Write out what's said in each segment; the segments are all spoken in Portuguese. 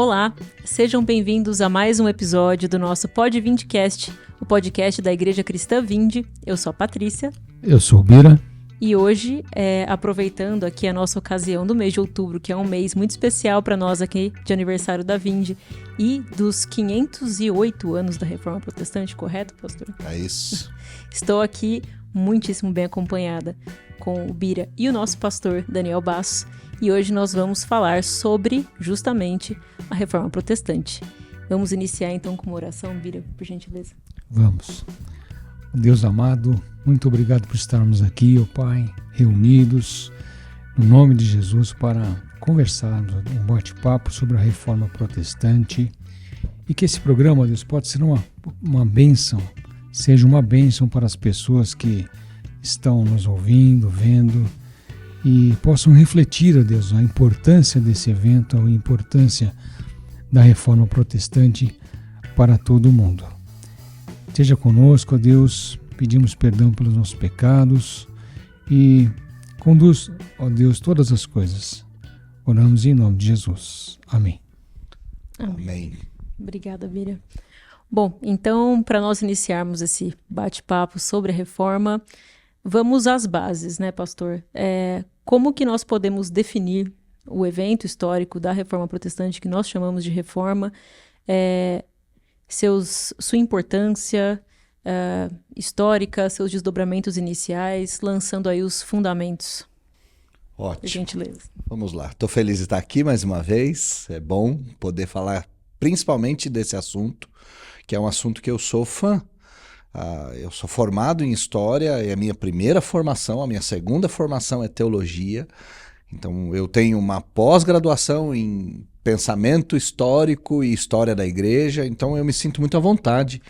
Olá, sejam bem-vindos a mais um episódio do nosso Pod Vindecast, o podcast da Igreja Cristã Vinde. Eu sou a Patrícia. Eu sou o Bira. E hoje, aproveitando aqui a nossa ocasião do mês de outubro, que é um mês muito especial para nós aqui de aniversário da Vinde e dos 508 anos da Reforma Protestante, correto, pastor? É isso. Estou aqui muitíssimo bem acompanhada com o Bira e o nosso pastor Daniel Basso. E hoje nós vamos falar sobre, justamente, a Reforma Protestante. Vamos iniciar então com uma oração, Bira, por gentileza. Vamos. Deus amado, muito obrigado por estarmos aqui, ó Pai, reunidos no nome de Jesus para conversarmos, um bate-papo sobre a Reforma Protestante e que esse programa, Deus, pode ser uma bênção, seja uma bênção para as pessoas que estão nos ouvindo, vendo e possam refletir, ó Deus, a importância desse evento, a importância da Reforma Protestante para todo o mundo. Esteja conosco, ó Deus, pedimos perdão pelos nossos pecados e conduz, ó Deus, todas as coisas. Oramos em nome de Jesus. Amém. Amém. Obrigada, Bira. Bom, então, para nós iniciarmos esse bate-papo sobre a reforma, vamos às bases, né, pastor? Como que nós podemos definir o evento histórico da Reforma Protestante, que nós chamamos de reforma, sua importância histórica, seus desdobramentos iniciais, lançando aí os fundamentos. Ótimo. Por gentileza. Vamos lá. Estou feliz de estar aqui mais uma vez. É bom poder falar principalmente desse assunto, que é um assunto que eu sou fã. Eu sou formado em História, é a minha primeira formação, a minha segunda formação é Teologia. Então eu tenho uma pós-graduação em Pensamento Histórico e História da Igreja, então eu me sinto muito à vontade.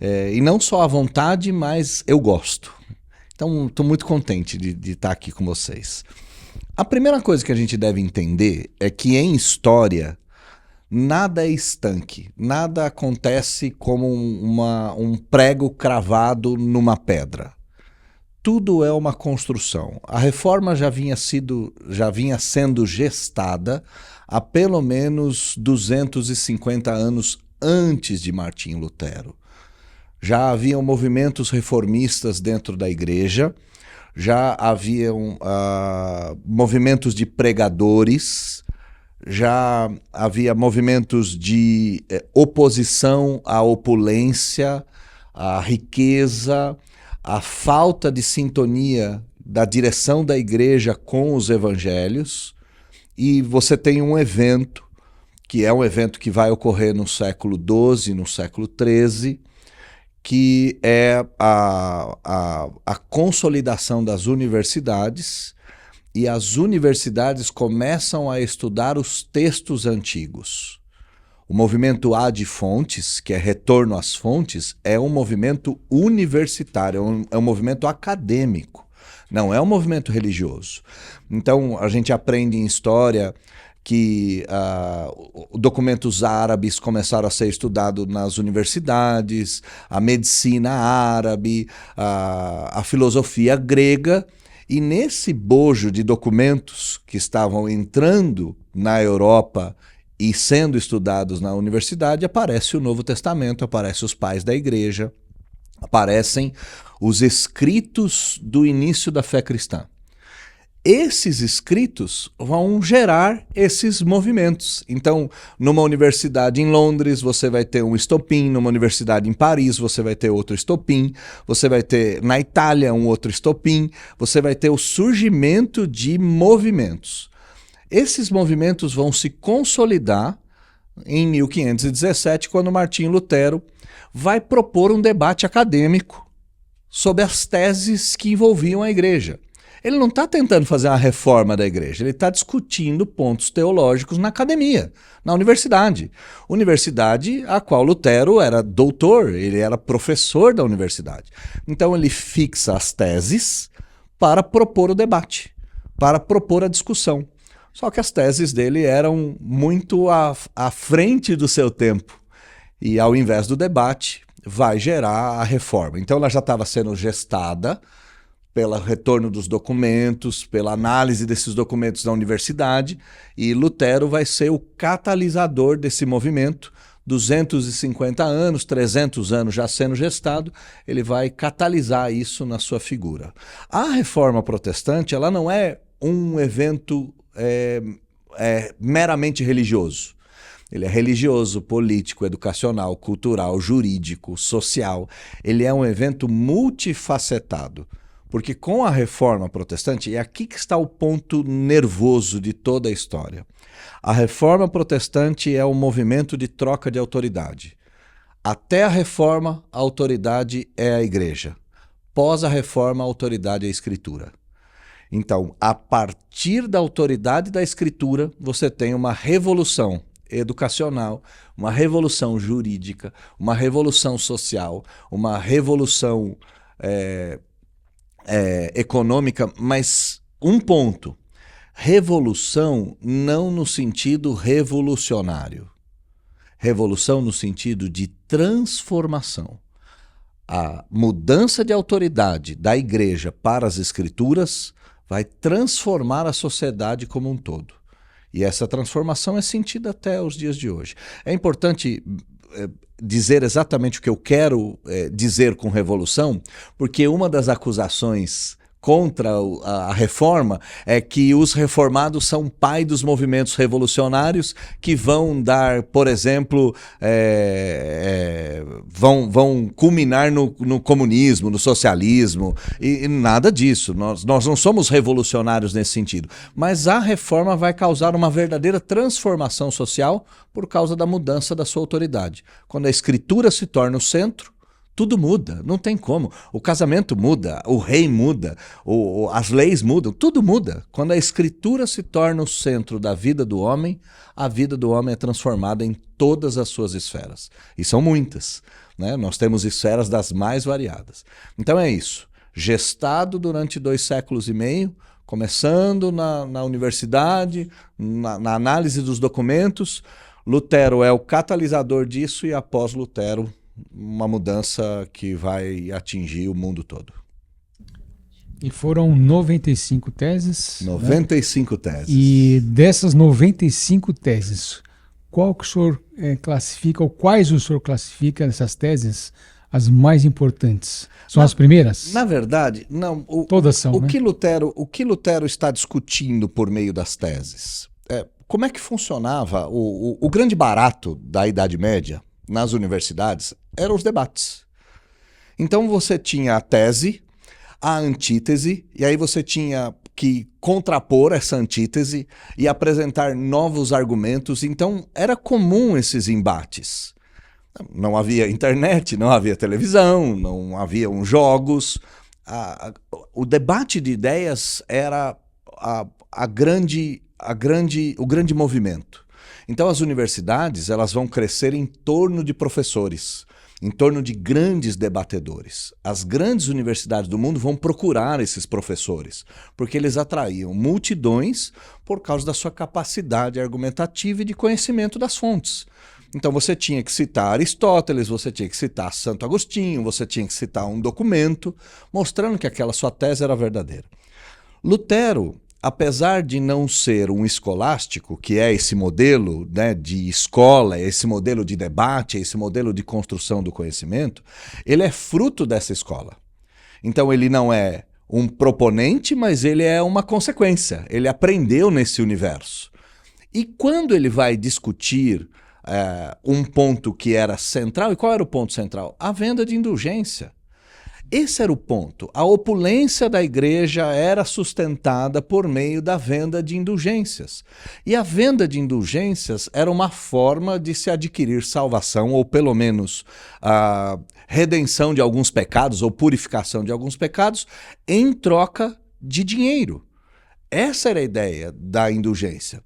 E não só à vontade, mas eu gosto. Então estou muito contente de estar aqui com vocês. A primeira coisa que a gente deve entender é que em História nada é estanque, nada acontece como um prego cravado numa pedra. Tudo é uma construção. A reforma já vinha sendo gestada há pelo menos 250 anos antes de Martinho Lutero. Já haviam movimentos reformistas dentro da igreja, já haviam movimentos de pregadores, já havia movimentos de oposição à opulência, à riqueza, à falta de sintonia da direção da igreja com os evangelhos. E você tem um evento, que é um evento que vai ocorrer no século XII, no século XIII, que é a consolidação das universidades, e as universidades começam a estudar os textos antigos. O movimento Ad Fontes, que é retorno às fontes, é um movimento universitário, é um movimento acadêmico, não é um movimento religioso. Então, a gente aprende em história que documentos árabes começaram a ser estudados nas universidades, a medicina árabe, a filosofia grega. E nesse bojo de documentos que estavam entrando na Europa e sendo estudados na universidade, aparece o Novo Testamento, aparecem os pais da igreja, aparecem os escritos do início da fé cristã. Esses escritos vão gerar esses movimentos. Então, numa universidade em Londres, você vai ter um estopim, numa universidade em Paris, você vai ter outro estopim, você vai ter na Itália um outro estopim, você vai ter o surgimento de movimentos. Esses movimentos vão se consolidar em 1517, quando Martinho Lutero vai propor um debate acadêmico sobre as teses que envolviam a igreja. Ele não está tentando fazer uma reforma da igreja, ele está discutindo pontos teológicos na academia, na universidade. Universidade a qual Lutero era doutor, ele era professor da universidade. Então ele fixa as teses para propor o debate, para propor a discussão. Só que as teses dele eram muito à frente do seu tempo. E ao invés do debate, vai gerar a reforma. Então ela já estava sendo gestada, pelo retorno dos documentos, pela análise desses documentos da universidade, e Lutero vai ser o catalisador desse movimento. 250 anos, 300 anos já sendo gestado, ele vai catalisar isso na sua figura. A Reforma Protestante, ela não é um evento meramente religioso. Ele é religioso, político, educacional, cultural, jurídico, social. Ele é um evento multifacetado. Porque com a Reforma Protestante, e aqui que está o ponto nervoso de toda a história. A Reforma Protestante é um movimento de troca de autoridade. Até a Reforma, a autoridade é a Igreja. Pós a Reforma, a autoridade é a Escritura. Então, a partir da autoridade da Escritura, você tem uma revolução educacional, uma revolução jurídica, uma revolução social, uma revolução econômica, mas um ponto. Revolução não no sentido revolucionário. Revolução no sentido de transformação. A mudança de autoridade da Igreja para as Escrituras vai transformar a sociedade como um todo. E essa transformação é sentida até os dias de hoje. É importante dizer exatamente o que eu quero dizer com revolução, porque uma das acusações contra a reforma é que os reformados são pai dos movimentos revolucionários que vão dar, por exemplo, vão culminar no comunismo, no socialismo, e nada disso. Nós não somos revolucionários nesse sentido. Mas a reforma vai causar uma verdadeira transformação social por causa da mudança da sua autoridade. Quando a Escritura se torna o centro, tudo muda, não tem como. O casamento muda, o rei muda, as leis mudam, tudo muda. Quando a Escritura se torna o centro da vida do homem, a vida do homem é transformada em todas as suas esferas. E são muitas, né? Nós temos esferas das mais variadas. Então é isso. Gestado durante 2 séculos e meio, começando na universidade, na análise dos documentos, Lutero é o catalisador disso e após Lutero, uma mudança que vai atingir o mundo todo. E foram 95 teses. 95 teses. E dessas 95 teses, qual que o senhor classifica, ou quais o senhor classifica nessas teses as mais importantes? São as primeiras? Na verdade, não. Todas são, né? O que Lutero está discutindo por meio das teses? Como é que funcionava o grande barato da Idade Média nas universidades eram os debates. Então você tinha a tese, a antítese, e aí você tinha que contrapor essa antítese e apresentar novos argumentos. Então era comum esses embates. Não havia internet, não havia televisão, não haviam jogos. O debate de ideias era o grande movimento. Então as universidades elas vão crescer em torno de professores, em torno de grandes debatedores. As grandes universidades do mundo vão procurar esses professores, porque eles atraíam multidões por causa da sua capacidade argumentativa e de conhecimento das fontes. Então você tinha que citar Aristóteles, você tinha que citar Santo Agostinho, você tinha que citar um documento mostrando que aquela sua tese era verdadeira. Lutero, apesar de não ser um escolástico, que é esse modelo, né, de escola, esse modelo de debate, esse modelo de construção do conhecimento, ele é fruto dessa escola. Então ele não é um proponente, mas ele é uma consequência. Ele aprendeu nesse universo. E quando ele vai discutir um ponto que era central, e qual era o ponto central? A venda de indulgência. Esse era o ponto. A opulência da igreja era sustentada por meio da venda de indulgências. E a venda de indulgências era uma forma de se adquirir salvação, ou pelo menos a redenção de alguns pecados, ou purificação de alguns pecados, em troca de dinheiro. Essa era a ideia da indulgência.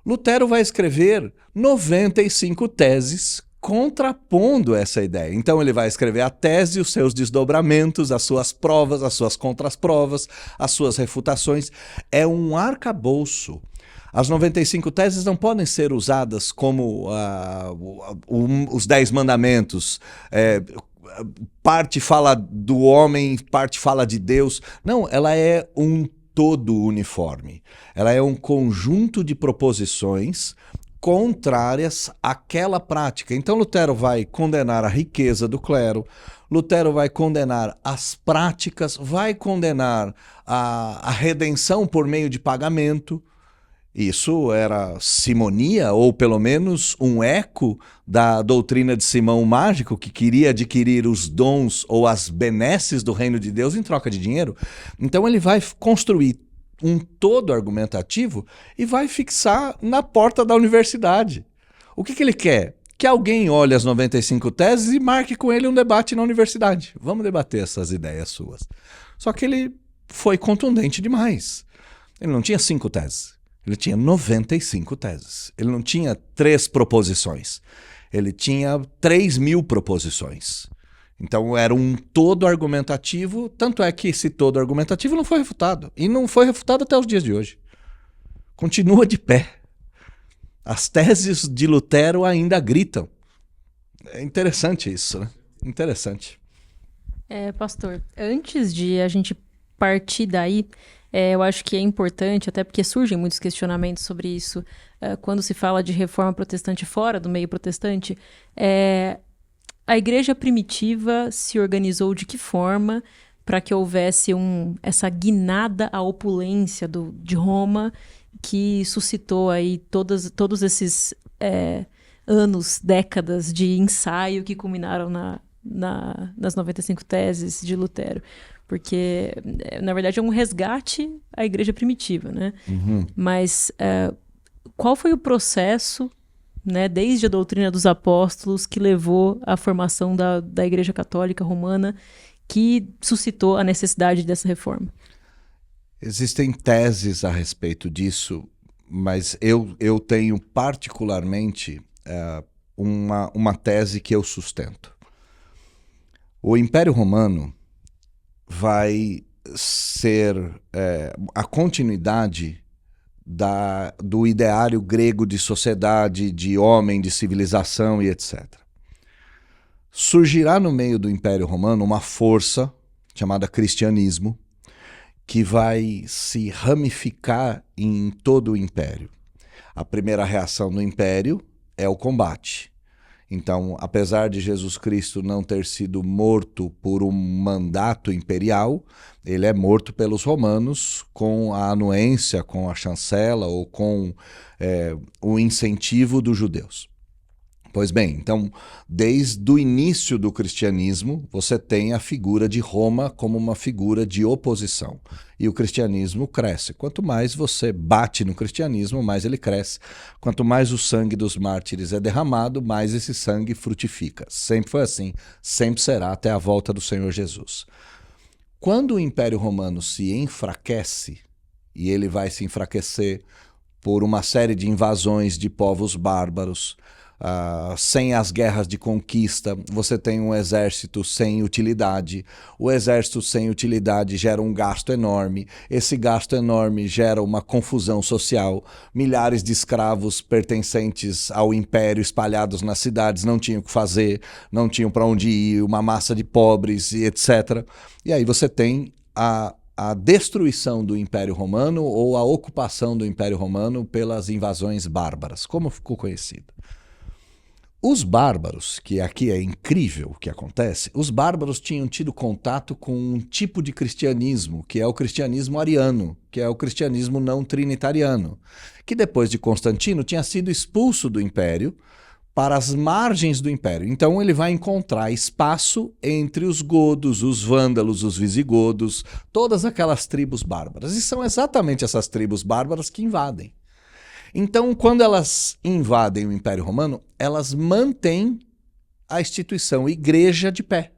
Lutero vai escrever 95 teses contrapondo essa ideia. Então ele vai escrever a tese, os seus desdobramentos, as suas provas, as suas contraprovas, as suas refutações. É um arcabouço. As 95 teses não podem ser usadas como os 10 mandamentos, parte fala do homem, parte fala de Deus. Não, ela é um todo uniforme. Ela é um conjunto de proposições contrárias àquela prática. Então Lutero vai condenar a riqueza do clero, Lutero vai condenar as práticas, vai condenar a redenção por meio de pagamento. Isso era simonia, ou pelo menos um eco da doutrina de Simão o Mágico, que queria adquirir os dons ou as benesses do reino de Deus em troca de dinheiro. Então ele vai construir um todo argumentativo e vai fixar na porta da universidade. O que ele quer? Que alguém olhe as 95 teses e marque com ele um debate na universidade. Vamos debater essas ideias suas. Só que ele foi contundente demais. Ele não tinha 5 teses. Ele tinha 95 teses. Ele não tinha 3 proposições. Ele tinha 3.000 proposições. Então era um todo argumentativo, tanto é que esse todo argumentativo não foi refutado. E não foi refutado até os dias de hoje. Continua de pé. As teses de Lutero ainda gritam. É interessante isso, né? Interessante. Pastor, antes de a gente partir daí, eu acho que é importante, até porque surgem muitos questionamentos sobre isso, quando se fala de reforma protestante fora do meio protestante, a igreja primitiva se organizou de que forma para que houvesse essa guinada à opulência de Roma, que suscitou aí todos esses anos, décadas de ensaio que culminaram nas 95 teses de Lutero. Porque, na verdade, é um resgate à igreja primitiva, né? Uhum. Mas qual foi o processo, né, desde a doutrina dos apóstolos, que levou à formação da Igreja Católica Romana, que suscitou a necessidade dessa reforma? Existem teses a respeito disso, mas eu tenho particularmente uma tese que eu sustento. O Império Romano vai ser a continuidade do ideário grego de sociedade, de homem, de civilização e etc. Surgirá no meio do Império Romano uma força chamada cristianismo, que vai se ramificar em todo o Império. A primeira reação do Império é o combate. Então, apesar de Jesus Cristo não ter sido morto por um mandato imperial, ele é morto pelos romanos com a anuência, com a chancela ou com o incentivo dos judeus. Pois bem, então, desde o início do cristianismo, você tem a figura de Roma como uma figura de oposição. E o cristianismo cresce. Quanto mais você bate no cristianismo, mais ele cresce. Quanto mais o sangue dos mártires é derramado, mais esse sangue frutifica. Sempre foi assim, sempre será até a volta do Senhor Jesus. Quando o Império Romano se enfraquece, e ele vai se enfraquecer por uma série de invasões de povos bárbaros, sem as guerras de conquista, você tem um exército sem utilidade. O exército sem utilidade gera um gasto enorme. Esse gasto enorme gera uma confusão social. Milhares de escravos pertencentes ao império espalhados nas cidades não tinham o que fazer, não tinham para onde ir, uma massa de pobres e etc. E aí você tem a destruição do Império Romano ou a ocupação do Império Romano pelas invasões bárbaras, como ficou conhecido. Os bárbaros, que aqui é incrível o que acontece, os bárbaros tinham tido contato com um tipo de cristianismo, que é o cristianismo ariano, que é o cristianismo não trinitariano, que depois de Constantino tinha sido expulso do império para as margens do império. Então ele vai encontrar espaço entre os godos, os vândalos, os visigodos, todas aquelas tribos bárbaras. E são exatamente essas tribos bárbaras que invadem. Então, quando elas invadem o Império Romano, elas mantêm a instituição igreja de pé.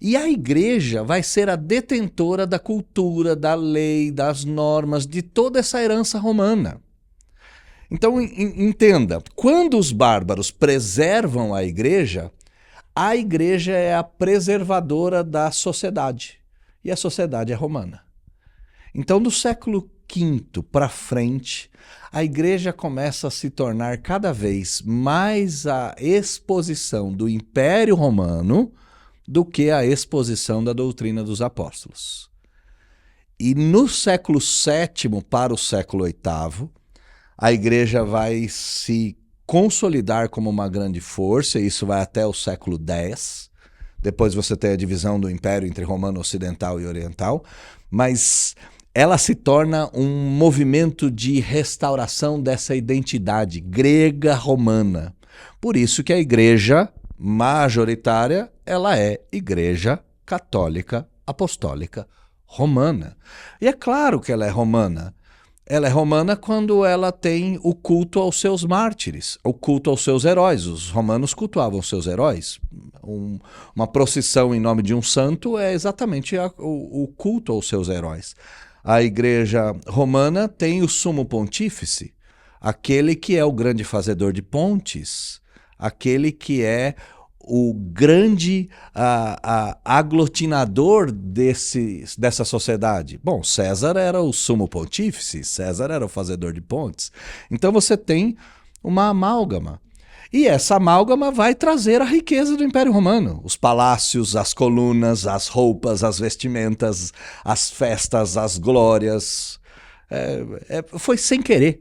E a igreja vai ser a detentora da cultura, da lei, das normas, de toda essa herança romana. Então, entenda, quando os bárbaros preservam a igreja é a preservadora da sociedade. E a sociedade é romana. Então, do século V para frente, a igreja começa a se tornar cada vez mais a exposição do Império Romano do que a exposição da doutrina dos apóstolos. E no século VII para o século VIII, a igreja vai se consolidar como uma grande força, e isso vai até o século X. Depois você tem a divisão do império entre romano, ocidental e oriental, mas ela se torna um movimento de restauração dessa identidade grega-romana. Por isso que a igreja majoritária, ela é igreja católica apostólica romana. E é claro que ela é romana. Ela é romana quando ela tem o culto aos seus mártires, o culto aos seus heróis. Os romanos cultuavam os seus heróis. Uma procissão em nome de um santo é exatamente o culto aos seus heróis. A igreja romana tem o sumo pontífice, aquele que é o grande fazedor de pontes, aquele que é o grande aglutinador dessa sociedade. Bom, César era o sumo pontífice, César era o fazedor de pontes. Então você tem uma amálgama. E essa amálgama vai trazer a riqueza do Império Romano. Os palácios, as colunas, as roupas, as vestimentas, as festas, as glórias. Foi sem querer.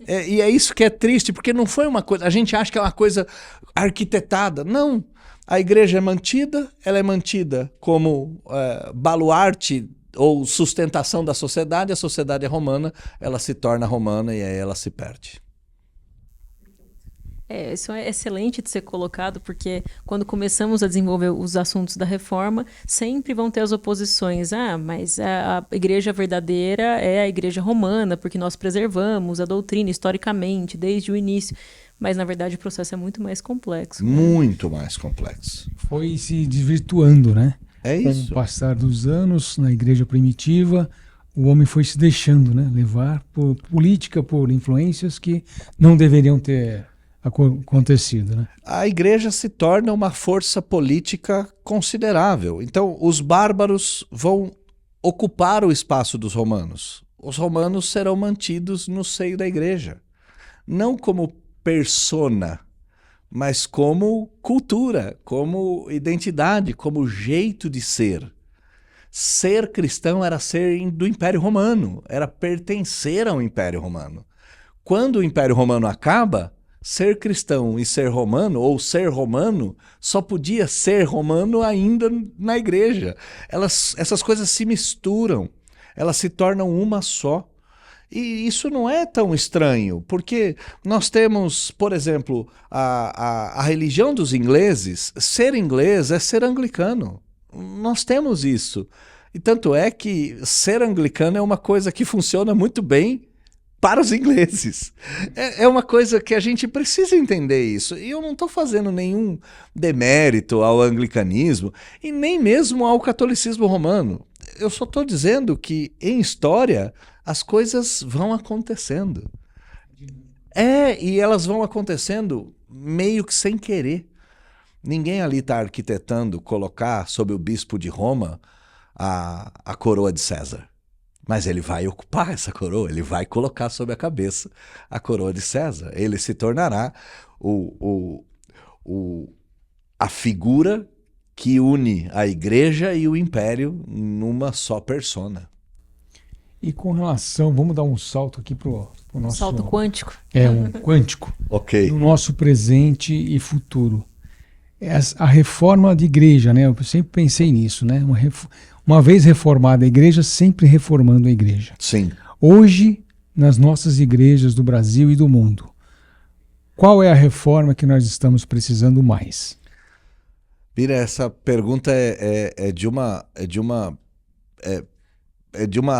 E é isso que é triste, porque não foi uma coisa... A gente acha que é uma coisa arquitetada. Não. A igreja é mantida, ela é mantida como baluarte ou sustentação da sociedade. A sociedade é romana, ela se torna romana e aí ela se perde. Isso é excelente de ser colocado, porque quando começamos a desenvolver os assuntos da reforma, sempre vão ter as oposições. Mas a igreja verdadeira é a igreja romana, porque nós preservamos a doutrina historicamente, desde o início. Mas, na verdade, o processo é muito mais complexo. Muito mais complexo. Foi se desvirtuando, né? É isso. Com o passar dos anos, na igreja primitiva, o homem foi se deixando, né, levar por política, por influências que não deveriam ter acontecido, né? A igreja se torna uma força política considerável. Então, os bárbaros vão ocupar o espaço dos romanos. Os romanos serão mantidos no seio da igreja. Não como persona, mas como cultura, como identidade, como jeito de ser. Ser cristão era ser do Império Romano, era pertencer ao Império Romano. Quando o Império Romano acaba, ser cristão e ser romano, ou ser romano, só podia ser romano ainda na igreja. Essas coisas se misturam, elas se tornam uma só. E isso não é tão estranho, porque nós temos, por exemplo, a religião dos ingleses. Ser inglês é ser anglicano. Nós temos isso. E tanto é que ser anglicano é uma coisa que funciona muito bem para os ingleses. É uma coisa que a gente precisa entender isso. E eu não estou fazendo nenhum demérito ao anglicanismo e nem mesmo ao catolicismo romano. Eu só estou dizendo que, em história, as coisas vão acontecendo. E elas vão acontecendo meio que sem querer. Ninguém ali está arquitetando colocar sob o bispo de Roma a coroa de César. Mas ele vai ocupar essa coroa, ele vai colocar sobre a cabeça a coroa de César. Ele se tornará a figura que une a igreja e o império numa só persona. E com relação, vamos dar um salto aqui para o nosso... Salto quântico. Um quântico. Ok. No nosso presente e futuro. A reforma de igreja, né? Eu sempre pensei nisso, né? Uma vez reformada a igreja, sempre reformando a igreja. Sim. Hoje, nas nossas igrejas do Brasil e do mundo, qual é a reforma que nós estamos precisando mais? Mira, essa pergunta é de uma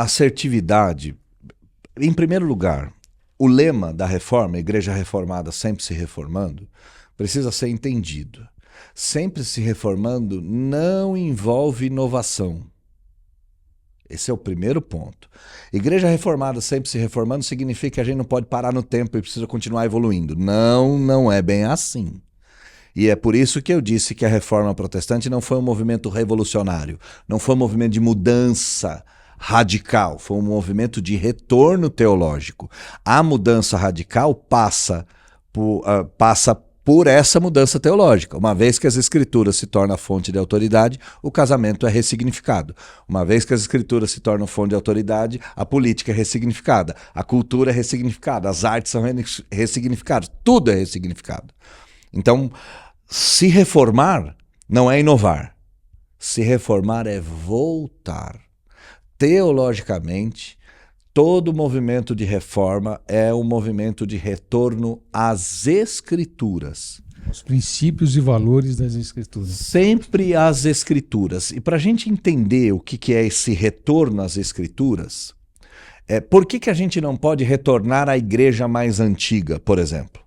assertividade. Em primeiro lugar, o lema da reforma, Igreja Reformada sempre se reformando, precisa ser entendido. Sempre se reformando não envolve inovação. Esse é o primeiro ponto. Igreja reformada sempre se reformando significa que a gente não pode parar no tempo e precisa continuar evoluindo. Não é bem assim. E é por isso que eu disse que a reforma protestante não foi um movimento revolucionário, não foi um movimento de mudança radical, foi um movimento de retorno teológico. A mudança radical passa por essa mudança teológica. Uma vez que as escrituras se tornam a fonte de autoridade, o casamento é ressignificado. Uma vez que as escrituras se tornam fonte de autoridade, a política é ressignificada, a cultura é ressignificada, as artes são ressignificadas, tudo é ressignificado. Então, se reformar não é inovar. Se reformar é voltar. Teologicamente, todo movimento de reforma é um movimento de retorno às Escrituras. Os princípios e valores das Escrituras. Sempre às Escrituras. E para a gente entender o que é esse retorno às Escrituras, por que a gente não pode retornar à igreja mais antiga, por exemplo?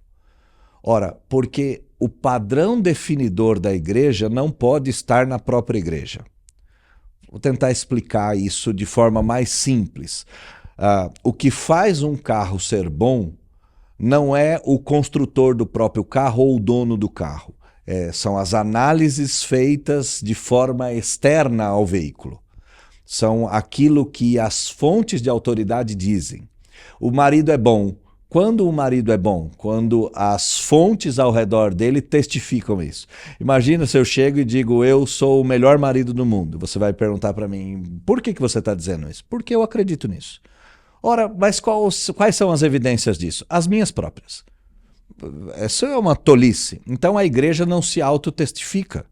Ora, porque o padrão definidor da igreja não pode estar na própria igreja. Vou tentar explicar isso de forma mais simples. O que faz um carro ser bom não é o construtor do próprio carro ou o dono do carro. São as análises feitas de forma externa ao veículo. São aquilo que as fontes de autoridade dizem. O marido é bom. Quando o marido é bom? Quando as fontes ao redor dele testificam isso. Imagina se eu chego e digo, eu sou o melhor marido do mundo. Você vai perguntar para mim, por que você está dizendo isso? Porque eu acredito nisso. Ora, mas quais são as evidências disso? As minhas próprias. Isso é uma tolice. Então a igreja não se autotestifica.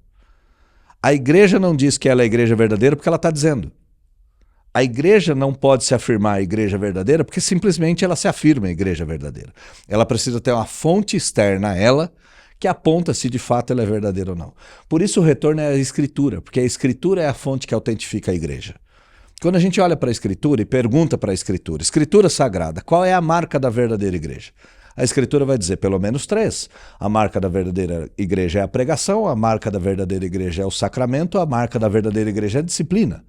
A igreja não diz que ela é a igreja verdadeira porque ela está dizendo. A igreja não pode se afirmar a igreja verdadeira porque simplesmente ela se afirma a igreja verdadeira. Ela precisa ter uma fonte externa a ela que aponta se de fato ela é verdadeira ou não. Por isso o retorno é a Escritura, porque a Escritura é a fonte que autentifica a igreja. Quando a gente olha para a Escritura e pergunta para a Escritura sagrada, qual é a marca da verdadeira igreja? A Escritura vai dizer pelo menos 3. A marca da verdadeira igreja é a pregação, a marca da verdadeira igreja é o sacramento, a marca da verdadeira igreja é a disciplina.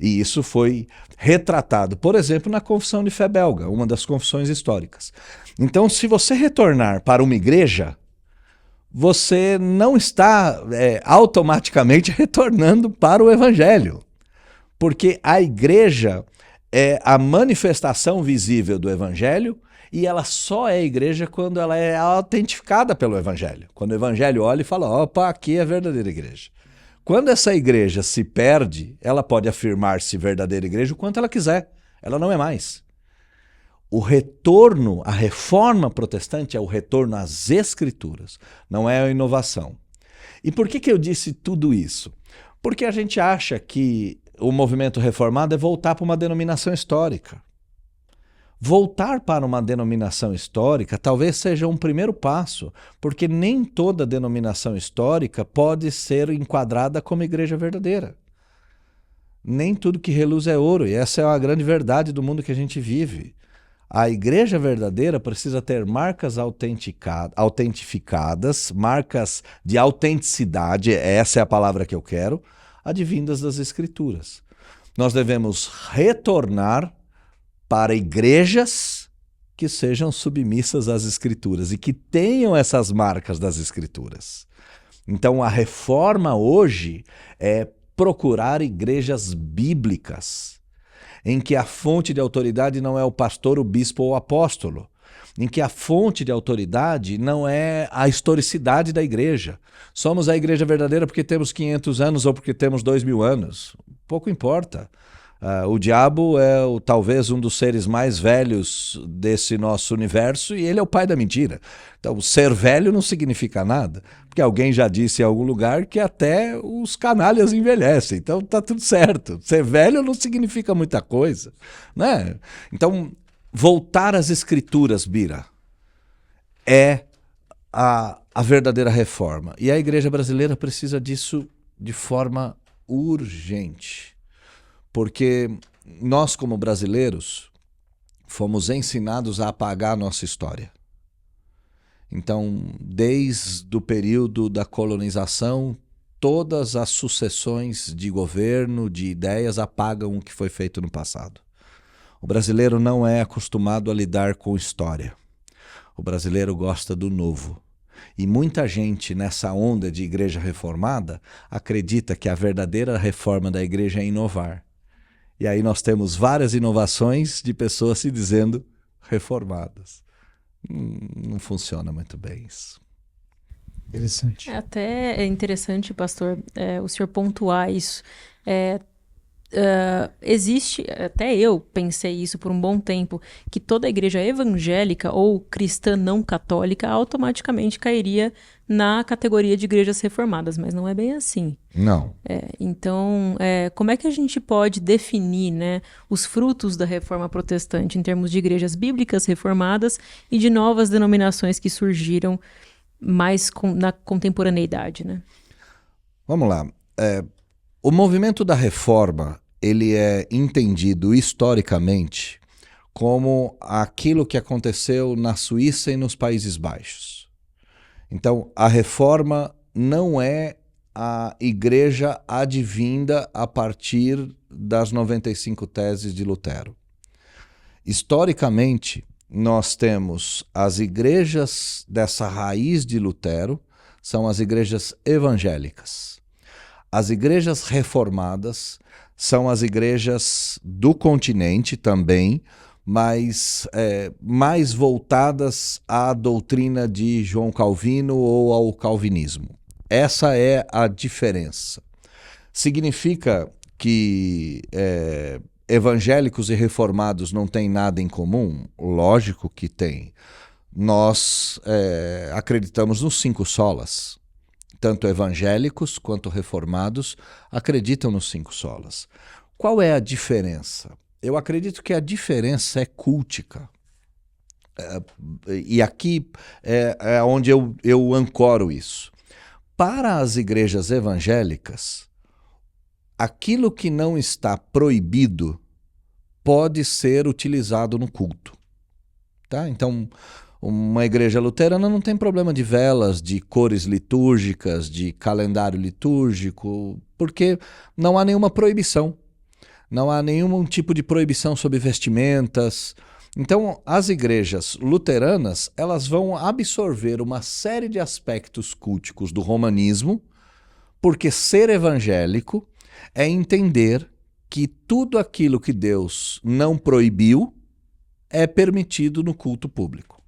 E isso foi retratado, por exemplo, na Confissão de Fé Belga, uma das confissões históricas. Então, se você retornar para uma igreja, você não está automaticamente retornando para o Evangelho. Porque a igreja é a manifestação visível do Evangelho e ela só é igreja quando ela é autentificada pelo Evangelho. Quando o Evangelho olha e fala, opa, aqui é a verdadeira igreja. Quando essa igreja se perde, ela pode afirmar-se verdadeira igreja o quanto ela quiser. Ela não é mais. O retorno, a reforma protestante é o retorno às Escrituras, não é a inovação. E por que eu disse tudo isso? Porque a gente acha que o movimento reformado é voltar para uma denominação histórica. Voltar para uma denominação histórica talvez seja um primeiro passo, porque nem toda denominação histórica pode ser enquadrada como igreja verdadeira. Nem tudo que reluz é ouro, e essa é a grande verdade do mundo que a gente vive. A igreja verdadeira precisa ter marcas autentificadas, marcas de autenticidade, essa é a palavra que eu quero, advindas das Escrituras. Nós devemos retornar para igrejas que sejam submissas às Escrituras e que tenham essas marcas das Escrituras. Então a reforma hoje é procurar igrejas bíblicas, em que a fonte de autoridade não é o pastor, o bispo ou o apóstolo, em que a fonte de autoridade não é a historicidade da igreja. Somos a igreja verdadeira porque temos 500 anos ou porque temos 2000 anos. Pouco importa. O diabo é talvez um dos seres mais velhos desse nosso universo e ele é o pai da mentira. Então, ser velho não significa nada, porque alguém já disse em algum lugar que até os canalhas envelhecem. Então, tá tudo certo. Ser velho não significa muita coisa, né? Então, voltar às Escrituras, Bira, é a verdadeira reforma. E a igreja brasileira precisa disso de forma urgente. Porque nós, como brasileiros, fomos ensinados a apagar a nossa história. Então, desde o período da colonização, todas as sucessões de governo, de ideias, apagam o que foi feito no passado. O brasileiro não é acostumado a lidar com história. O brasileiro gosta do novo. E muita gente nessa onda de igreja reformada acredita que a verdadeira reforma da igreja é inovar. E aí nós temos várias inovações de pessoas se dizendo reformadas. Não funciona muito bem isso. Interessante. Até é interessante, pastor, o senhor pontuar isso. Existe, até eu pensei isso por um bom tempo, que toda igreja evangélica ou cristã não católica automaticamente cairia na categoria de igrejas reformadas, mas não é bem assim. Não. Então, como é que a gente pode definir, né, os frutos da reforma protestante em termos de igrejas bíblicas reformadas e de novas denominações que surgiram mais na contemporaneidade, né? Vamos lá. O movimento da reforma, ele é entendido historicamente como aquilo que aconteceu na Suíça e nos Países Baixos. Então, a reforma não é a igreja advinda a partir das 95 teses de Lutero. Historicamente, nós temos as igrejas dessa raiz de Lutero, são as igrejas evangélicas. As igrejas reformadas são as igrejas do continente também, mas mais voltadas à doutrina de João Calvino ou ao calvinismo. Essa é a diferença. Significa que evangélicos e reformados não têm nada em comum? Lógico que tem. Nós acreditamos nos 5 solas. Tanto evangélicos quanto reformados acreditam nos 5 solas. Qual é a diferença? Eu acredito que a diferença é cultica. E aqui é onde eu ancoro isso. Para as igrejas evangélicas, aquilo que não está proibido pode ser utilizado no culto. Tá? Então, uma igreja luterana não tem problema de velas, de cores litúrgicas, de calendário litúrgico, porque não há nenhuma proibição. Não há nenhum tipo de proibição sobre vestimentas. Então, as igrejas luteranas, elas vão absorver uma série de aspectos culticos do romanismo, porque ser evangélico é entender que tudo aquilo que Deus não proibiu é permitido no culto público.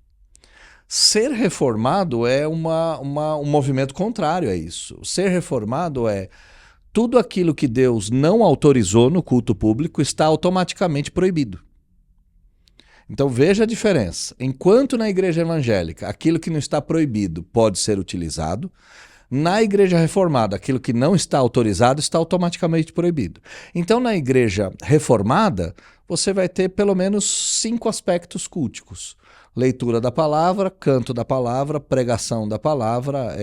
Ser reformado é um movimento contrário a isso. Ser reformado é tudo aquilo que Deus não autorizou no culto público está automaticamente proibido. Então veja a diferença. Enquanto na igreja evangélica aquilo que não está proibido pode ser utilizado, na igreja reformada aquilo que não está autorizado está automaticamente proibido. Então na igreja reformada você vai ter pelo menos 5 aspectos culticos. Leitura da palavra, canto da palavra, pregação da palavra,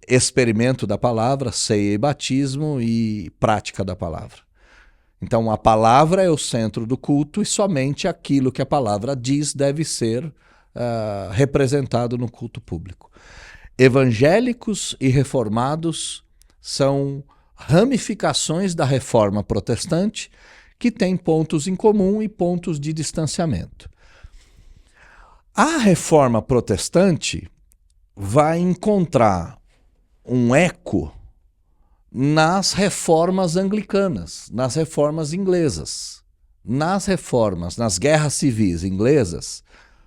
experimento da palavra, ceia e batismo e prática da palavra. Então a palavra é o centro do culto e somente aquilo que a palavra diz deve ser representado no culto público. Evangélicos e reformados são ramificações da reforma protestante que têm pontos em comum e pontos de distanciamento. A reforma protestante vai encontrar um eco nas reformas anglicanas, nas reformas inglesas. Nas reformas, nas guerras civis inglesas,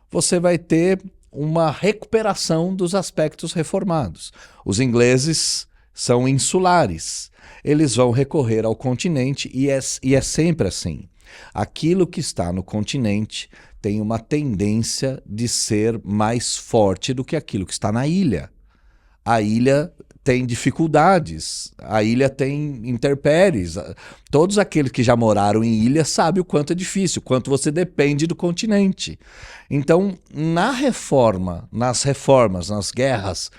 você vai ter uma recuperação dos aspectos reformados. Os ingleses são insulares. Eles vão recorrer ao continente e é sempre assim. Aquilo que está no continente tem uma tendência de ser mais forte do que aquilo que está na ilha. A ilha tem dificuldades, a ilha tem intempéries. Todos aqueles que já moraram em ilha sabem o quanto é difícil, o quanto você depende do continente. Então, na reforma, nas reformas, nas guerras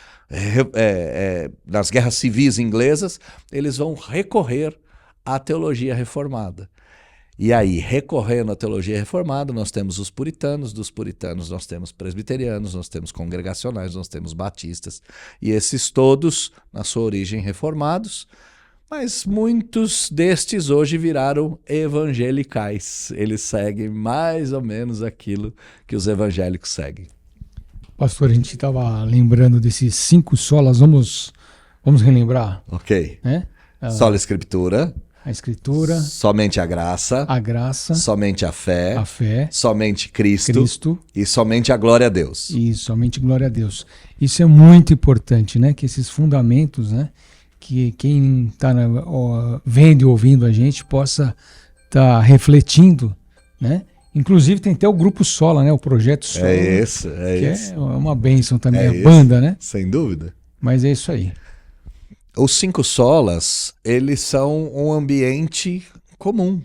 civis inglesas, eles vão recorrer à teologia reformada. E aí, recorrendo à teologia reformada, nós temos os puritanos, dos puritanos nós temos presbiterianos, nós temos congregacionais, nós temos batistas, e esses todos, na sua origem, reformados, mas muitos destes hoje viraram evangelicais. Eles seguem mais ou menos aquilo que os evangélicos seguem. Pastor, a gente estava lembrando desses 5 solas, vamos relembrar? Ok. Né? Sola Escritura, a Escritura, somente a graça, somente a fé, somente Cristo e somente a glória a Deus. E somente glória a Deus. Isso é muito importante, né? Que esses fundamentos, né? Que quem está vendo e ouvindo a gente possa estar refletindo, né? Inclusive tem até o grupo Sola, né? O projeto Sola. É isso. É uma bênção também, a banda, né? Sem dúvida. Mas é isso aí. Os 5 solas, eles são um ambiente comum.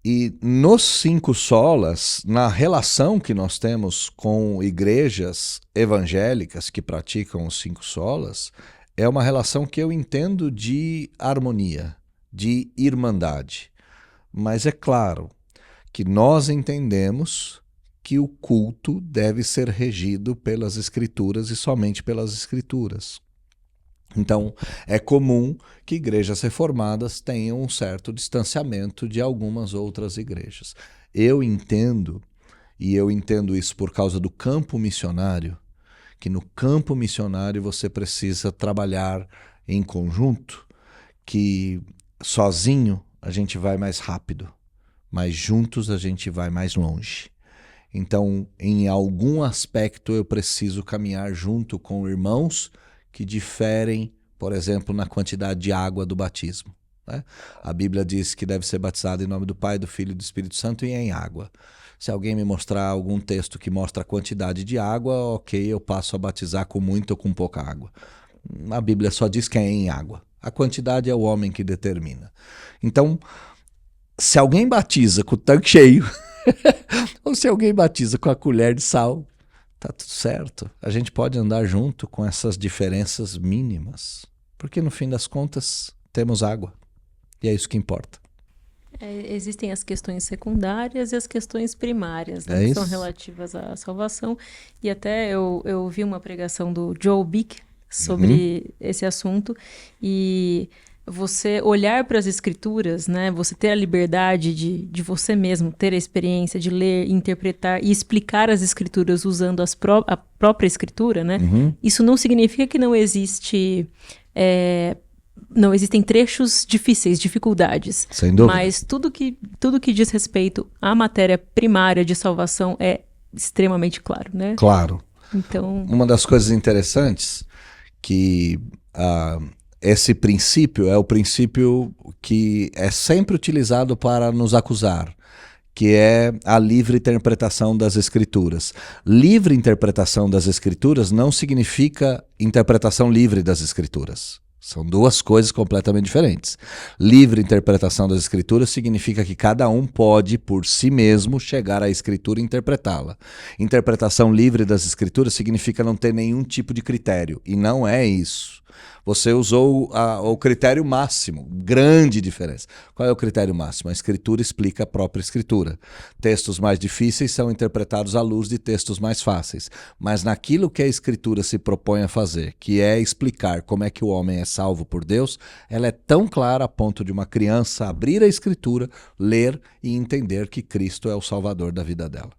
E nos 5 solas, na relação que nós temos com igrejas evangélicas que praticam os 5 solas, é uma relação que eu entendo de harmonia, de irmandade. Mas é claro que nós entendemos que o culto deve ser regido pelas Escrituras e somente pelas Escrituras. Então, é comum que igrejas reformadas tenham um certo distanciamento de algumas outras igrejas. Eu entendo, e eu entendo isso por causa do campo missionário, que no campo missionário você precisa trabalhar em conjunto, que sozinho a gente vai mais rápido, mas juntos a gente vai mais longe. Então, em algum aspecto eu preciso caminhar junto com irmãos que diferem, por exemplo, na quantidade de água do batismo, né? A Bíblia diz que deve ser batizado em nome do Pai, do Filho e do Espírito Santo e em água. Se alguém me mostrar algum texto que mostra a quantidade de água, ok, eu passo a batizar com muita ou com pouca água. A Bíblia só diz que é em água. A quantidade é o homem que determina. Então, se alguém batiza com o tanque cheio, ou se alguém batiza com a colher de sal, tá tudo certo. A gente pode andar junto com essas diferenças mínimas, porque no fim das contas temos água, e é isso que importa. Existem as questões secundárias e as questões primárias, né, que são relativas à salvação. E até eu vi uma pregação do Joel Bick sobre esse assunto, e você olhar para as escrituras, né, você ter a liberdade de você mesmo ter a experiência de ler, interpretar e explicar as escrituras usando a própria escritura, né? Isso não significa que não existem trechos difíceis, dificuldades. Sem dúvida. Mas tudo que diz respeito à matéria primária de salvação é extremamente claro, né? Claro. Então, uma das coisas interessantes que esse princípio é o princípio que é sempre utilizado para nos acusar, que é a livre interpretação das Escrituras. Livre interpretação das Escrituras não significa interpretação livre das Escrituras. São duas coisas completamente diferentes. Livre interpretação das Escrituras significa que cada um pode, por si mesmo, chegar à Escritura e interpretá-la. Interpretação livre das Escrituras significa não ter nenhum tipo de critério, e não é isso. Você usou o critério máximo, grande diferença. Qual é o critério máximo? A Escritura explica a própria Escritura. Textos mais difíceis são interpretados à luz de textos mais fáceis. Mas naquilo que a Escritura se propõe a fazer, que é explicar como é que o homem é salvo por Deus, ela é tão clara a ponto de uma criança abrir a Escritura, ler e entender que Cristo é o Salvador da vida dela.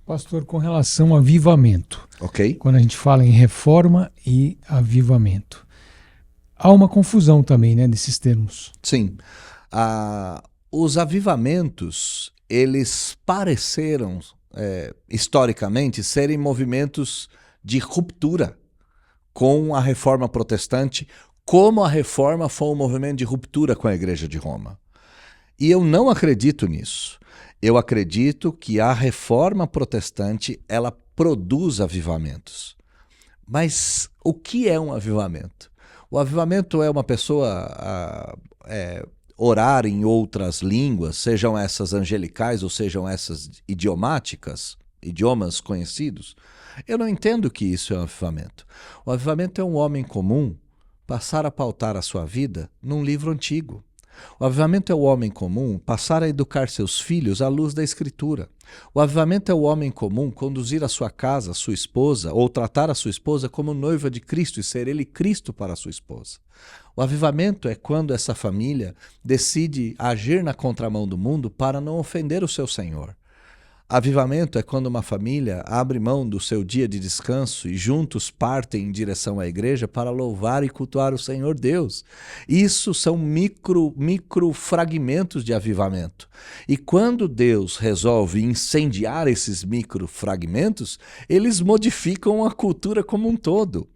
Pastor, com relação ao avivamento, quando a gente fala em reforma e avivamento, há uma confusão também, né, nesses termos. Sim. Os avivamentos, eles pareceram, historicamente, serem movimentos de ruptura com a reforma protestante, como a reforma foi um movimento de ruptura com a Igreja de Roma. E eu não acredito nisso. Eu acredito que a reforma protestante, ela produz avivamentos. Mas o que é um avivamento? O avivamento é uma pessoa orar em outras línguas, sejam essas angelicais ou sejam essas idiomáticas, idiomas conhecidos. Eu não entendo que isso é um avivamento. O avivamento é um homem comum passar a pautar a sua vida num livro antigo. O avivamento é o homem comum passar a educar seus filhos à luz da Escritura. O avivamento é o homem comum conduzir a sua casa, a sua esposa, ou tratar a sua esposa como noiva de Cristo e ser ele Cristo para a sua esposa. O avivamento é quando essa família decide agir na contramão do mundo para não ofender o seu Senhor. Avivamento é quando uma família abre mão do seu dia de descanso e juntos partem em direção à igreja para louvar e cultuar o Senhor Deus. Isso são micro fragmentos de avivamento. E quando Deus resolve incendiar esses micro fragmentos, eles modificam a cultura como um todo.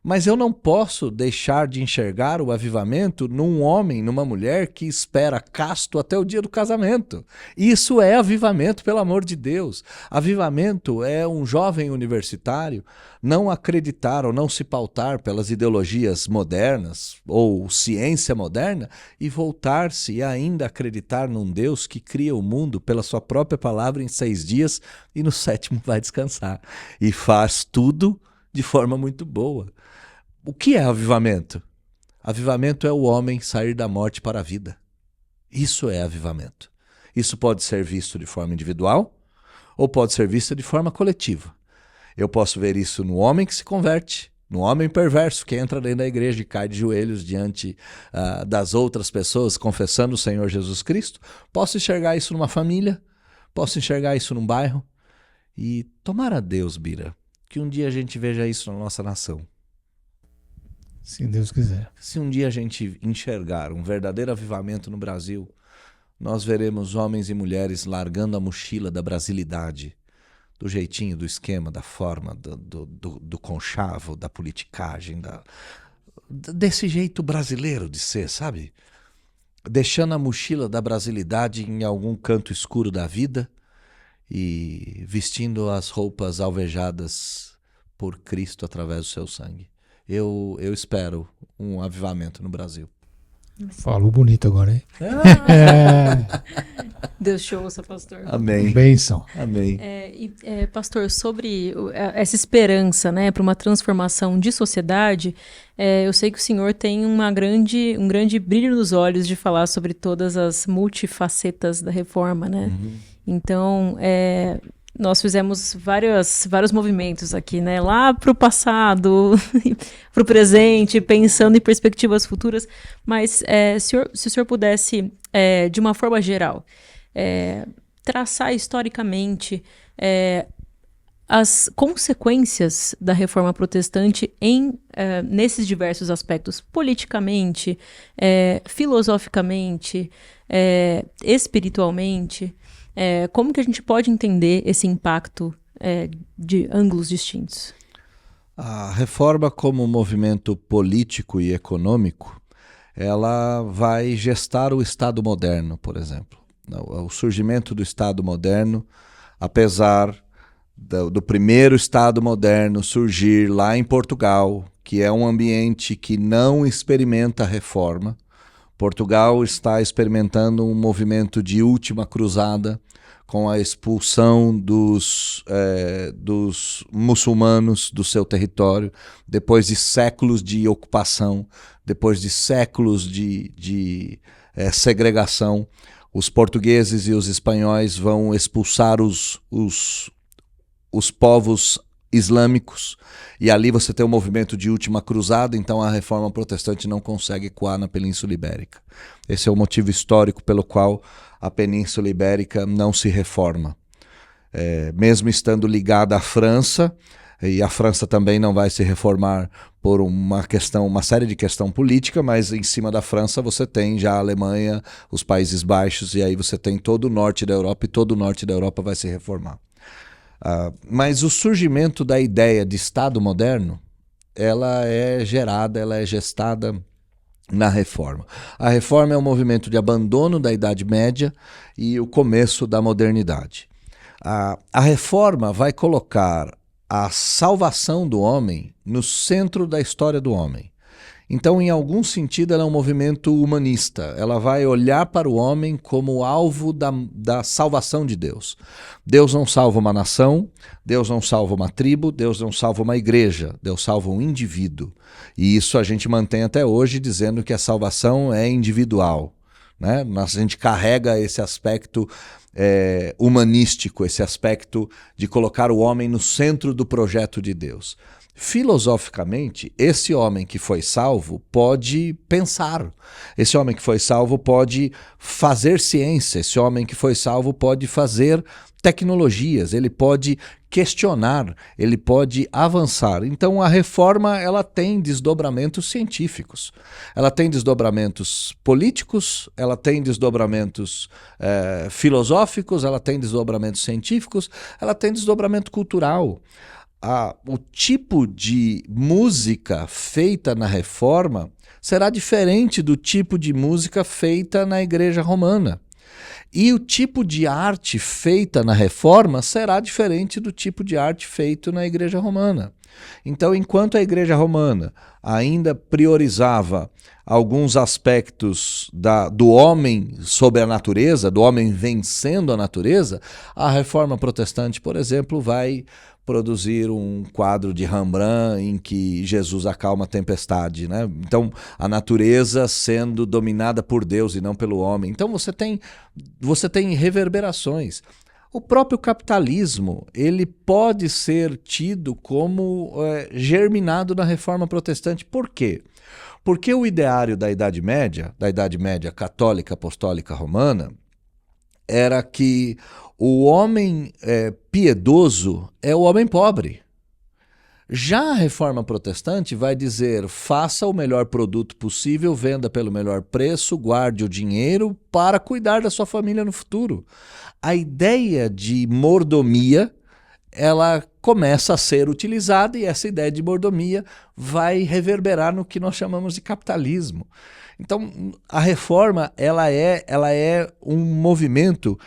Mas eu não posso deixar de enxergar o avivamento num homem, numa mulher que espera casto até o dia do casamento. Isso é avivamento, pelo amor de Deus. Avivamento é um jovem universitário não acreditar ou não se pautar pelas ideologias modernas ou ciência moderna e voltar-se e ainda acreditar num Deus que cria o mundo pela sua própria palavra em 6 dias e no 7º vai descansar. E faz tudo de forma muito boa. O que é avivamento? Avivamento é o homem sair da morte para a vida. Isso é avivamento. Isso pode ser visto de forma individual ou pode ser visto de forma coletiva. Eu posso ver isso no homem que se converte, no homem perverso que entra dentro da igreja e cai de joelhos diante das outras pessoas confessando o Senhor Jesus Cristo. Posso enxergar isso numa família, posso enxergar isso num bairro. E tomara a Deus, Bira, que um dia a gente veja isso na nossa nação. Se Deus quiser. Se um dia a gente enxergar um verdadeiro avivamento no Brasil, nós veremos homens e mulheres largando a mochila da brasilidade, do jeitinho, do esquema, da forma, do conchavo, da politicagem, desse jeito brasileiro de ser, sabe? Deixando a mochila da brasilidade em algum canto escuro da vida e vestindo as roupas alvejadas por Cristo através do seu sangue. Eu espero um avivamento no Brasil. Falou bonito agora, hein? Deus te ouça, pastor. Amém. Bênção. Amém. Pastor, sobre essa esperança, né, para uma transformação de sociedade, eu sei que o senhor tem um grande brilho nos olhos de falar sobre todas as multifacetas da reforma, né? Uhum. Então, nós fizemos vários movimentos aqui, né? Lá para o passado, para o presente, pensando em perspectivas futuras. Mas se o senhor pudesse, de uma forma geral, traçar historicamente as consequências da reforma protestante nesses diversos aspectos, politicamente, filosoficamente, espiritualmente, como que a gente pode entender esse impacto de ângulos distintos? A reforma como movimento político e econômico, ela vai gestar o Estado moderno, por exemplo. O surgimento do Estado moderno, apesar do primeiro Estado moderno surgir lá em Portugal, que é um ambiente que não experimenta reforma. Portugal está experimentando um movimento de última cruzada com a expulsão dos muçulmanos do seu território, depois de séculos de ocupação, depois de séculos de segregação. Os portugueses e os espanhóis vão expulsar os povos islâmicos, e ali você tem um movimento de última cruzada, então a reforma protestante não consegue ecoar na Península Ibérica. Esse é o motivo histórico pelo qual a Península Ibérica não se reforma. Mesmo estando ligada à França, e a França também não vai se reformar por uma série de questão política, mas em cima da França você tem já a Alemanha, os Países Baixos, e aí você tem todo o norte da Europa, e todo o norte da Europa vai se reformar. Mas o surgimento da ideia de Estado moderno, ela é gestada na reforma. A reforma é um movimento de abandono da Idade Média e o começo da modernidade. A reforma vai colocar a salvação do homem no centro da história do homem. Então, em algum sentido, ela é um movimento humanista. Ela vai olhar para o homem como alvo da salvação de Deus. Deus não salva uma nação, Deus não salva uma tribo, Deus não salva uma igreja, Deus salva um indivíduo. E isso a gente mantém até hoje, dizendo que a salvação é individual, né? A gente carrega esse aspecto humanístico, esse aspecto de colocar o homem no centro do projeto de Deus. Filosoficamente, esse homem que foi salvo pode pensar, esse homem que foi salvo pode fazer ciência, esse homem que foi salvo pode fazer tecnologias, ele pode questionar, ele pode avançar. Então a reforma ela tem desdobramentos científicos, ela tem desdobramentos políticos, ela tem desdobramentos filosóficos, ela tem desdobramentos científicos, ela tem desdobramento cultural. O tipo de música feita na reforma será diferente do tipo de música feita na Igreja Romana. E o tipo de arte feita na reforma será diferente do tipo de arte feito na Igreja Romana. Então, enquanto a Igreja Romana ainda priorizava alguns aspectos do homem sobre a natureza, do homem vencendo a natureza, a reforma protestante, por exemplo, vai produzir um quadro de Rembrandt em que Jesus acalma a tempestade, né? Então, a natureza sendo dominada por Deus e não pelo homem. Então, você tem reverberações. O próprio capitalismo, ele pode ser tido como germinado na Reforma Protestante. Por quê? Porque o ideário da Idade Média católica, apostólica, romana, era que o homem piedoso é o homem pobre. Já a Reforma Protestante vai dizer: faça o melhor produto possível, venda pelo melhor preço, guarde o dinheiro para cuidar da sua família no futuro. A ideia de mordomia, ela começa a ser utilizada, e essa ideia de mordomia vai reverberar no que nós chamamos de capitalismo. Então, a reforma ela é um movimento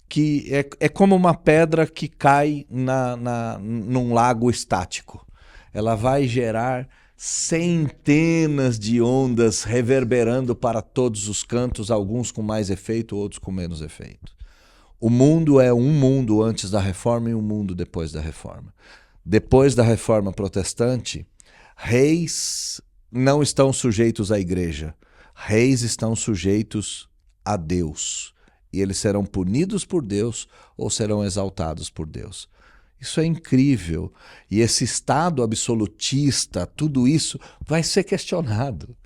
que é como uma pedra que cai num lago estático. Ela vai gerar centenas de ondas reverberando para todos os cantos, alguns com mais efeito, outros com menos efeito. O mundo é um mundo antes da reforma e um mundo depois da reforma. Depois da reforma protestante, reis não estão sujeitos à igreja. Reis estão sujeitos a Deus. E eles serão punidos por Deus ou serão exaltados por Deus. Isso é incrível. E esse estado absolutista, tudo isso vai ser questionado.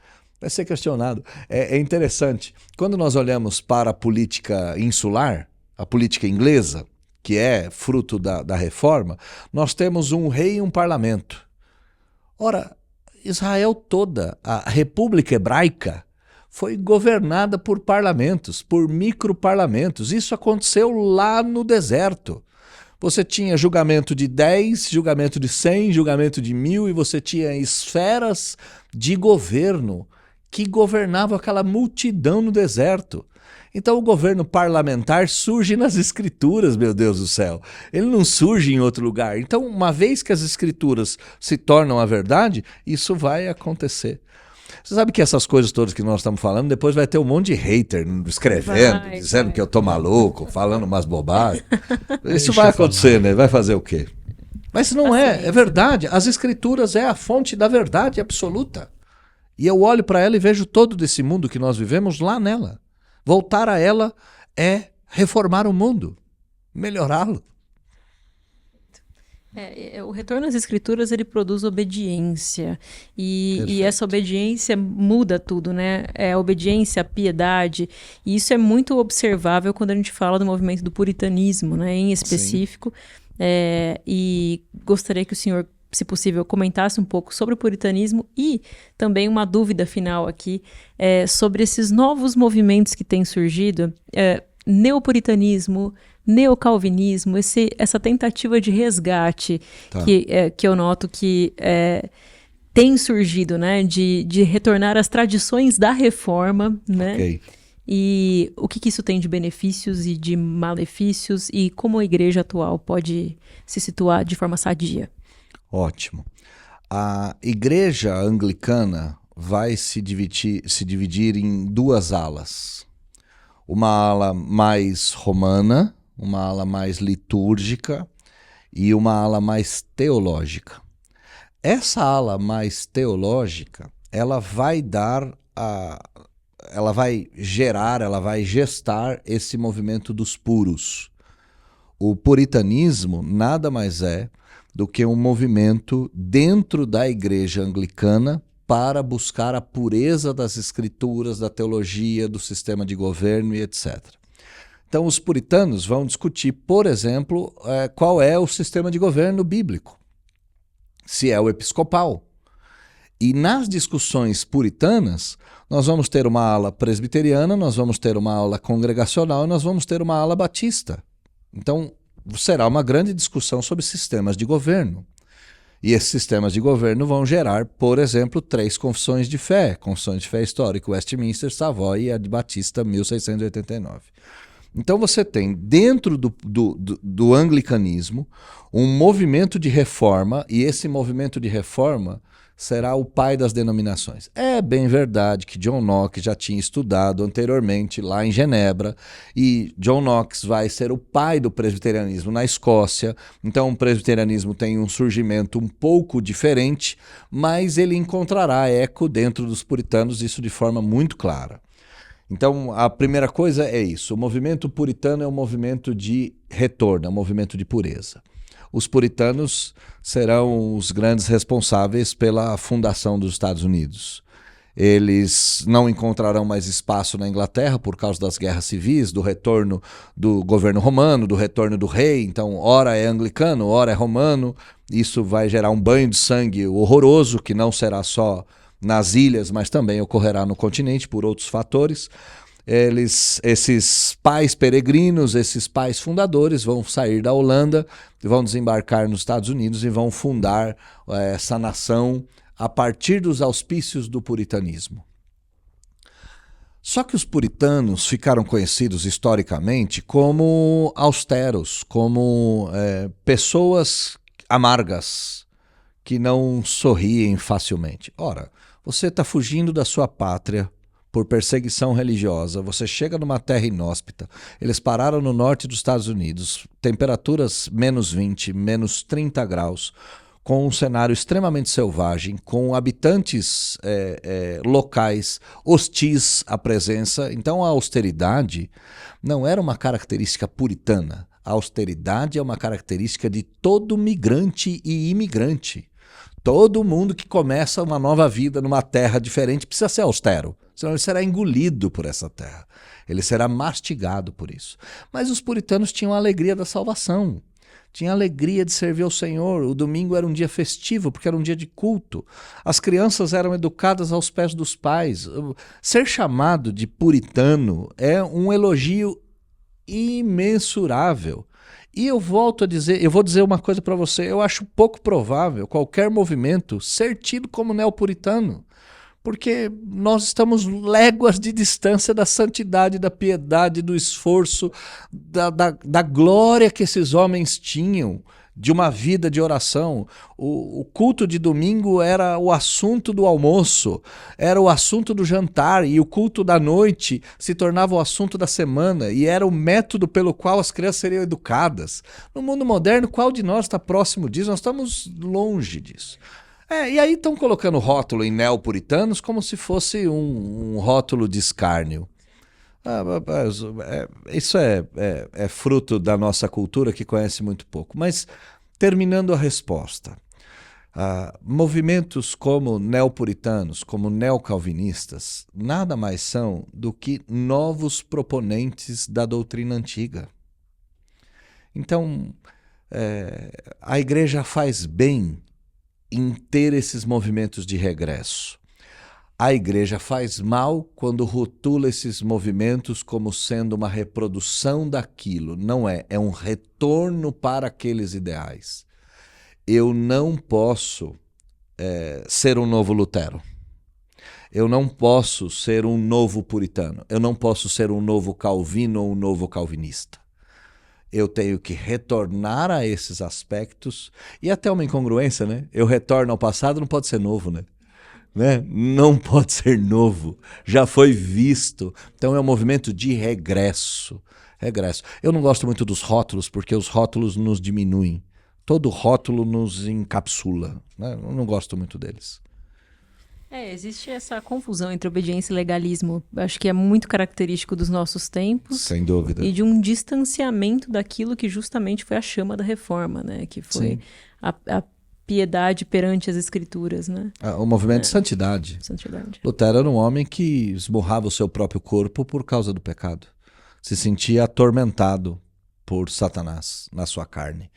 Vai ser questionado. É interessante. Quando nós olhamos para a política insular, a política inglesa, que é fruto da reforma, nós temos um rei e um parlamento. Ora, Israel toda, a República Hebraica, foi governada por parlamentos, por microparlamentos. Isso aconteceu lá no deserto. Você tinha julgamento de 10, julgamento de 100, julgamento de 1000, e você tinha esferas de governo que governavam aquela multidão no deserto. Então o governo parlamentar surge nas escrituras, meu Deus do céu. Ele não surge em outro lugar. Então, uma vez que as escrituras se tornam a verdade, isso vai acontecer. Você sabe que essas coisas todas que nós estamos falando, depois vai ter um monte de hater escrevendo, dizendo que eu tô maluco, falando umas bobagens. Isso vai acontecer, né? Vai fazer o quê? Mas não é verdade. As escrituras é a fonte da verdade absoluta. E eu olho para ela e vejo todo desse mundo que nós vivemos lá nela. Voltar a ela é reformar o mundo, melhorá-lo. O retorno às escrituras, ele produz obediência, e essa obediência muda tudo, né? A obediência, a piedade, e isso é muito observável quando a gente fala do movimento do puritanismo, né? Em específico. E gostaria que o senhor, se possível, comentasse um pouco sobre o puritanismo, e também uma dúvida final aqui sobre esses novos movimentos que têm surgido, neopuritanismo, neocalvinismo, essa tentativa de resgate que eu noto que tem surgido, né, de retornar às tradições da reforma, né? Okay. E o que isso tem de benefícios e de malefícios, e como a igreja atual pode se situar de forma sadia? Ótimo. A igreja anglicana vai se dividir em duas alas. Uma ala mais romana, uma ala mais litúrgica e uma ala mais teológica. Essa ala mais teológica, ela vai gestar esse movimento dos puros. O puritanismo nada mais é do que um movimento dentro da igreja anglicana para buscar a pureza das escrituras, da teologia, do sistema de governo e etc. Então os puritanos vão discutir, por exemplo, qual é o sistema de governo bíblico, se é o episcopal. E nas discussões puritanas, nós vamos ter uma ala presbiteriana, nós vamos ter uma ala congregacional e nós vamos ter uma ala batista. Então, será uma grande discussão sobre sistemas de governo. E esses sistemas de governo vão gerar, por exemplo, 3 confissões de fé. Confissões de fé histórica, Westminster, Savoy e a de Batista, 1689. Então você tem, dentro do anglicanismo, um movimento de reforma, e esse movimento de reforma será o pai das denominações. É bem verdade que John Knox já tinha estudado anteriormente lá em Genebra, e John Knox vai ser o pai do presbiterianismo na Escócia. Então o presbiterianismo tem um surgimento um pouco diferente, mas ele encontrará eco dentro dos puritanos, isso de forma muito clara. Então a primeira coisa é isso, o movimento puritano é um movimento de retorno, é um movimento de pureza. Os puritanos serão os grandes responsáveis pela fundação dos Estados Unidos. Eles não encontrarão mais espaço na Inglaterra por causa das guerras civis, do retorno do governo romano, do retorno do rei. Então, ora é anglicano, ora é romano. Isso vai gerar um banho de sangue horroroso, que não será só nas ilhas, mas também ocorrerá no continente por outros fatores. Esses pais peregrinos, esses pais fundadores vão sair da Holanda, vão desembarcar nos Estados Unidos e vão fundar essa nação a partir dos auspícios do puritanismo. Só que os puritanos ficaram conhecidos historicamente como austeros, como pessoas amargas, que não sorriem facilmente. Ora, você está fugindo da sua pátria por perseguição religiosa, você chega numa terra inóspita, eles pararam no norte dos Estados Unidos, temperaturas menos 20, menos 30 graus, com um cenário extremamente selvagem, com habitantes locais hostis à presença. Então a austeridade não era uma característica puritana, a austeridade é uma característica de todo migrante e imigrante. Todo mundo que começa uma nova vida numa terra diferente precisa ser austero, senão ele será engolido por essa terra. Ele será mastigado por isso. Mas os puritanos tinham a alegria da salvação, tinham a alegria de servir ao Senhor. O domingo era um dia festivo, porque era um dia de culto. As crianças eram educadas aos pés dos pais. Ser chamado de puritano é um elogio imensurável. E eu volto a dizer, eu vou dizer uma coisa para você, eu acho pouco provável qualquer movimento ser tido como neopuritano, porque nós estamos léguas de distância da santidade, da piedade, do esforço, da glória que esses homens tinham, de uma vida de oração. O culto de domingo era o assunto do almoço, era o assunto do jantar, e o culto da noite se tornava o assunto da semana, e era o método pelo qual as crianças seriam educadas. No mundo moderno, qual de nós está próximo disso? Nós estamos longe disso. E aí estão colocando rótulo em neopuritanos como se fosse um rótulo de escárnio. Isso é fruto da nossa cultura, que conhece muito pouco. Mas, terminando a resposta, movimentos como neopuritanos, como neocalvinistas, nada mais são do que novos proponentes da doutrina antiga. Então, a igreja faz bem em ter esses movimentos de regresso. A igreja faz mal quando rotula esses movimentos como sendo uma reprodução daquilo. Não é, é um retorno para aqueles ideais. Eu não posso ser um novo Lutero. Eu não posso ser um novo puritano. Eu não posso ser um novo calvino ou um novo calvinista. Eu tenho que retornar a esses aspectos, e até uma incongruência, né? Eu retorno ao passado, não pode ser novo, né? Não pode ser novo, já foi visto. Então é um movimento de regresso. Eu não gosto muito dos rótulos, porque os rótulos nos diminuem. Todo rótulo nos encapsula, né? Eu não gosto muito deles. Existe essa confusão entre obediência e legalismo. Acho que é muito característico dos nossos tempos. Sem dúvida. E de um distanciamento daquilo que justamente foi a chama da reforma, né? Que foi a piedade perante as escrituras, né? O movimento de santidade. Lutero era um homem que esmurrava o seu próprio corpo por causa do pecado. Se sentia atormentado por Satanás na sua carne.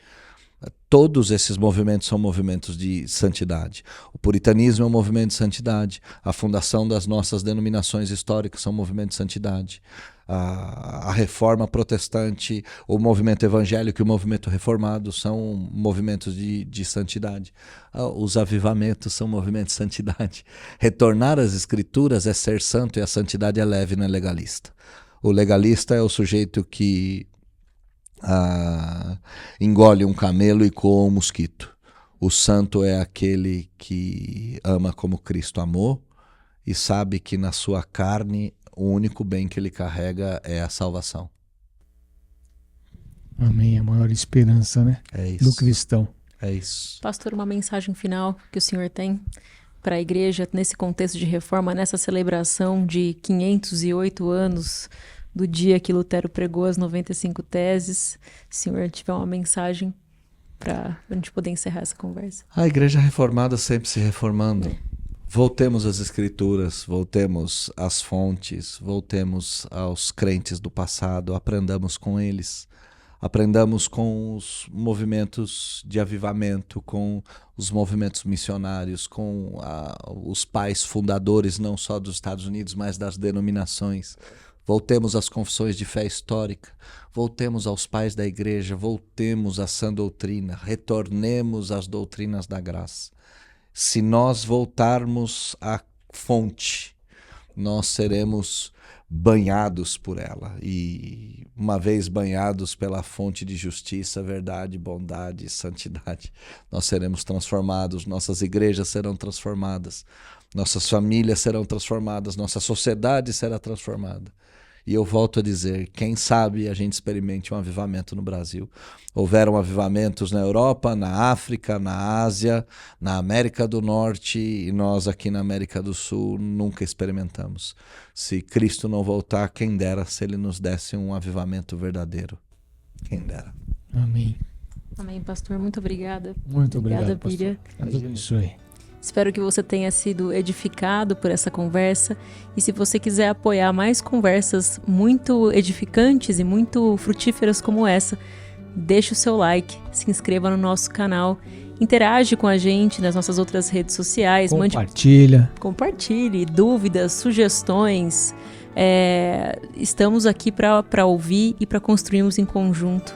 Todos esses movimentos são movimentos de santidade. O puritanismo é um movimento de santidade. A fundação das nossas denominações históricas são um movimento de santidade. A reforma protestante, o movimento evangélico e o movimento reformado são movimentos de santidade. Os avivamentos são movimentos de santidade. Retornar às escrituras é ser santo e a santidade é leve, não é legalista. O legalista é o sujeito que engole um camelo e coa um mosquito. O santo é aquele que ama como Cristo amou e sabe que na sua carne o único bem que ele carrega é a salvação. Amém. A maior esperança, né? É isso. Do cristão. É isso. Pastor, uma mensagem final que o senhor tem para a igreja nesse contexto de reforma, nessa celebração de 508 anos do dia que Lutero pregou as 95 teses. Se o senhor tiver uma mensagem para a gente poder encerrar essa conversa. A igreja reformada sempre se reformando. Voltemos às escrituras, voltemos às fontes, voltemos aos crentes do passado, aprendamos com eles. Aprendamos com os movimentos de avivamento, com os movimentos missionários, com os pais fundadores não só dos Estados Unidos, mas das denominações. Voltemos às confissões de fé histórica, voltemos aos pais da igreja, voltemos à sã doutrina, retornemos às doutrinas da graça. Se nós voltarmos à fonte, nós seremos banhados por ela. E uma vez banhados pela fonte de justiça, verdade, bondade e santidade, nós seremos transformados, nossas igrejas serão transformadas, nossas famílias serão transformadas, nossa sociedade será transformada. E eu volto a dizer, quem sabe a gente experimente um avivamento no Brasil. Houveram avivamentos na Europa, na África, na Ásia, na América do Norte, e nós aqui na América do Sul nunca experimentamos. Se Cristo não voltar, quem dera se Ele nos desse um avivamento verdadeiro. Quem dera. Amém. Amém, pastor. Muito obrigada. Muito obrigado, obrigada, Bíblia. Deus abençoe. Espero que você tenha sido edificado por essa conversa. E se você quiser apoiar mais conversas muito edificantes e muito frutíferas como essa, deixe o seu like, se inscreva no nosso canal, interage com a gente nas nossas outras redes sociais. Compartilhe dúvidas, sugestões. Estamos aqui para ouvir e para construirmos em conjunto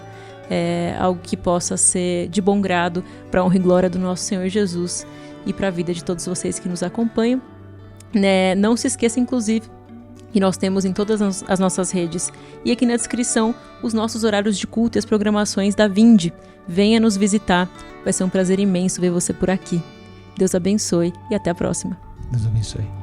algo que possa ser de bom grado para a honra e glória do nosso Senhor Jesus e para a vida de todos vocês que nos acompanham. Não se esqueça, inclusive, que nós temos em todas as nossas redes e aqui na descrição os nossos horários de culto e as programações da Vinde. Venha nos visitar, vai ser um prazer imenso ver você por aqui. Deus abençoe e até a próxima. Deus abençoe.